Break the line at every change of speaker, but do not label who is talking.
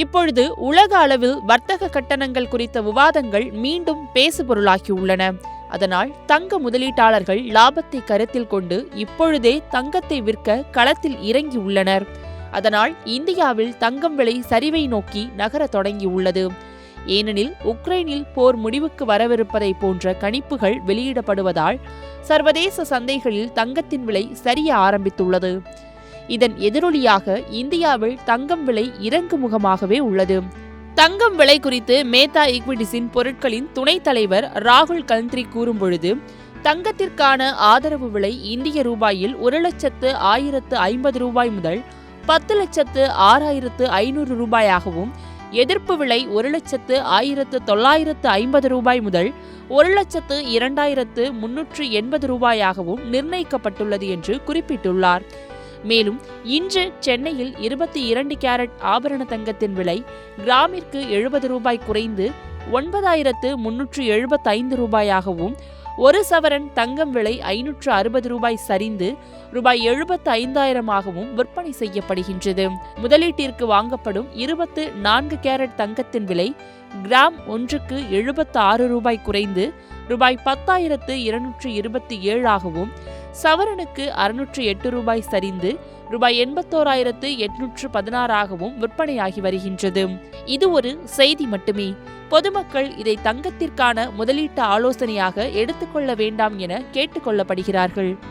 இப்பொழுது உலக அளவில் வர்த்தக கட்டணங்கள் குறித்த விவாதங்கள் மீண்டும் பேசுபொருளாகியுள்ளன. அதனால் தங்க முதலீட்டாளர்கள் லாபத்தை கருத்தில் கொண்டு இப்பொழுதே தங்கத்தை விற்க களத்தில் இறங்கியுள்ளனர். அதனால் இந்தியாவில் தங்கம் விலை சரிவை நோக்கி நகர தொடங்கியுள்ளது. ஏனெனில் உக்ரைனில் போர் முடிவுக்கு வரவிருப்பதை போன்ற கணிப்புகள் வெளியிடப்படுவதால் சர்வதேச சந்தைகளில் தங்கத்தின் விலை சரிய ஆரம்பித்துள்ளது. இதன் எதிரொலியாக இந்தியாவில் தங்கம் விலை இறங்கு முகமாகவே உள்ளது. தங்கம் விலை குறித்து மேத்தா ஈக்விட்டிஸின் பொருட்களின் துணைத் தலைவர் ராகுல் கல்த்ரி கூறும்பொழுது, தங்கத்திற்கான ஆதரவு விலை இந்திய ரூபாயில் 1,10,50 ரூபாய் முதல் 10,06,500 ரூபாயாகவும், எதிர்ப்பு விலை 1,01,950 ரூபாய் முதல் 1,02,380 ரூபாயாகவும் நிர்ணயிக்கப்பட்டுள்ளது என்று குறிப்பிட்டுள்ளார். மேலும் இன்று சென்னையில் 22 கேரட் ஆபரண தங்கத்தின் விலை கிராமிற்கு 70 ரூபாய் குறைந்து 9,375 ரூபாயாகவும், ஒரு சவரன் தங்கம் விலை 560 ரூபாய் சரிந்து ரூபாய் 75,000ஆகவும் விற்பனை செய்யப்படுகின்றது. முதலீட்டிற்கு வாங்கப்படும் 24 கேரட் தங்கத்தின் விலை கிராம் ஒன்றுக்கு 76 ரூபாய் குறைந்து ரூபாய் 10,227ஆகவும், சவரனுக்கு 608 ரூபாய் சரிந்து ரூபாய் 81,816ஆகவும் விற்பனையாகி வருகின்றது. இது ஒரு செய்தி மட்டுமே. பொதுமக்கள் இதை தங்கத்திற்கான முதலீட்டு ஆலோசனையாக எடுத்துக்கொள்ள வேண்டாம் என கேட்டுக்கொள்ளப்படுகிறார்கள்.